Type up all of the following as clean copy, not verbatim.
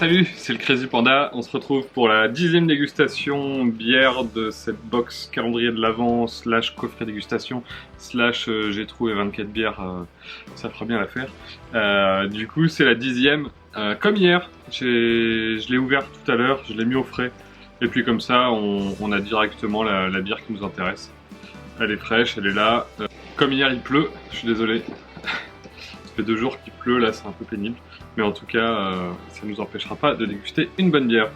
Salut, c'est le Crazy Panda. On se retrouve pour la 10e dégustation bière de cette box calendrier de l'Avent slash coffret dégustation slash j'ai trouvé 24 bières, ça fera bien l'affaire. Du coup c'est la 10e. Comme hier, je l'ai ouvert tout à l'heure, je l'ai mis au frais. Et puis comme ça on a directement la bière qui nous intéresse. Elle est fraîche, elle est là. Comme hier il pleut, je suis désolé. Ça fait 2 jours qu'il pleut, là c'est un peu pénible. Mais en tout cas, ça ne nous empêchera pas de déguster une bonne bière.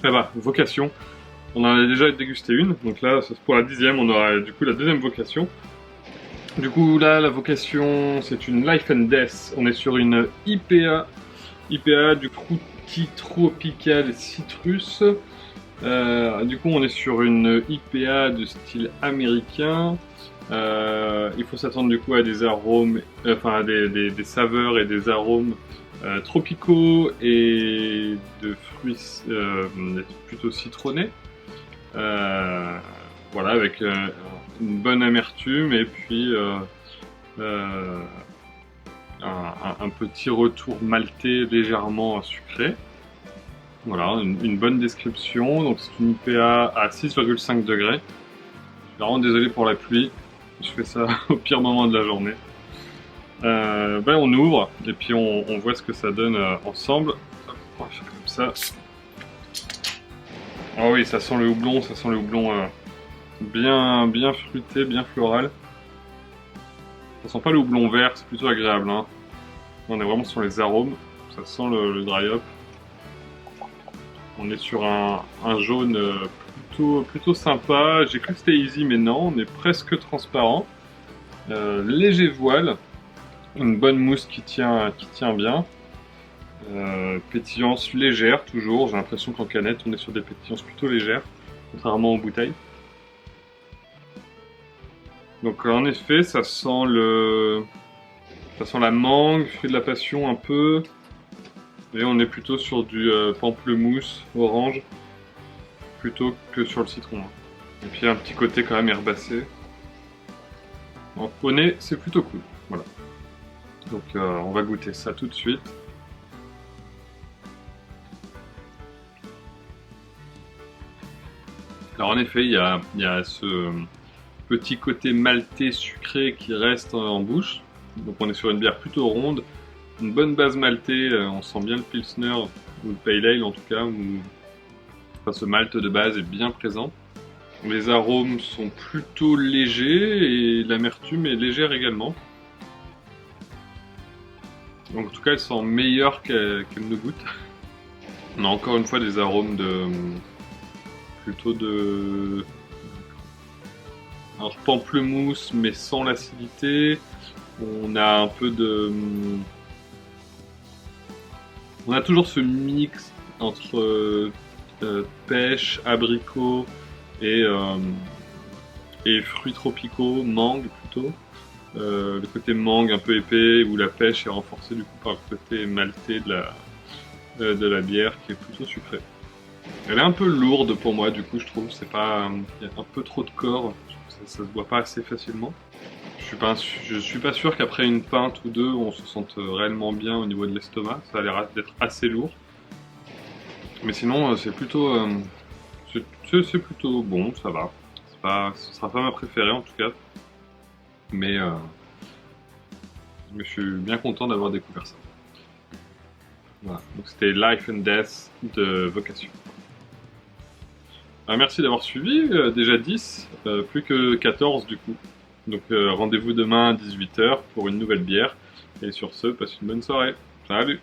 Ah bah, vocation. On en a déjà dégusté une, donc là, pour la 10e, on aura du coup la deuxième vocation. Du coup, là, la vocation, c'est une Life and Death. On est sur une IPA. IPA du Fruity Tropical Citrus. Du coup, on est sur une IPA de style américain. Il faut s'attendre du coup à des arômes, enfin des saveurs et des arômes tropicaux et de fruits plutôt citronnés. Voilà, avec une bonne amertume et puis un petit retour maltais légèrement sucré. Voilà, une bonne description. Donc c'est une IPA à 6,5 degrés. Je suis vraiment désolé pour la pluie. Je fais ça au pire moment de la journée. On ouvre et puis on voit ce que ça donne ensemble. On va faire comme ça. Ah oui, ça sent le houblon, bien fruité, bien floral. Ça sent pas le houblon vert, c'est plutôt agréable. Hein. On est vraiment sur les arômes. Ça sent le dry hop. On est sur un jaune plutôt sympa. J'ai cru que c'était easy, mais non, on est presque transparent. Léger voile, une bonne mousse qui tient bien. Pétillance légère toujours. J'ai l'impression qu'en canette, on est sur des pétillances plutôt légères, contrairement aux bouteilles. Donc en effet, ça sent la mangue, fruit de la passion un peu. Et on est plutôt sur du pamplemousse, orange, plutôt que sur le citron. Et puis un petit côté quand même herbacé. Donc au nez, c'est plutôt cool. Voilà. Donc on va goûter ça tout de suite. Alors en effet, il y a ce petit côté maltais sucré qui reste en bouche. Donc on est sur une bière plutôt ronde. Une bonne base maltais, on sent bien le Pilsner, ou le Pale Ale en tout cas, enfin, ce malt de base est bien présent. Les arômes sont plutôt légers et l'amertume est légère également. Donc en tout cas elle sent meilleure qu'elle ne goûte. On a encore une fois des arômes plutôt de... Alors pamplemousse mais sans l'acidité. On a un peu de... On a toujours ce mix entre pêche, abricot et fruits tropicaux, mangue plutôt. Le côté mangue un peu épais où la pêche est renforcée du coup par le côté maltais de la bière qui est plutôt sucrée. Elle est un peu lourde pour moi du coup je trouve, il y a un peu trop de corps, ça se boit pas assez facilement. Je suis pas sûr qu'après une pinte ou deux on se sente réellement bien au niveau de l'estomac, ça a l'air d'être assez lourd. Mais sinon c'est plutôt bon, ça va. Ce sera pas ma préférée en tout cas. Mais je suis bien content d'avoir découvert ça. Voilà, donc c'était Life and Death de Vocation. Alors, merci d'avoir suivi, déjà 10, plus que 14 du coup. Donc rendez-vous demain à 18 h pour une nouvelle bière. Et sur ce, passe une bonne soirée. Salut!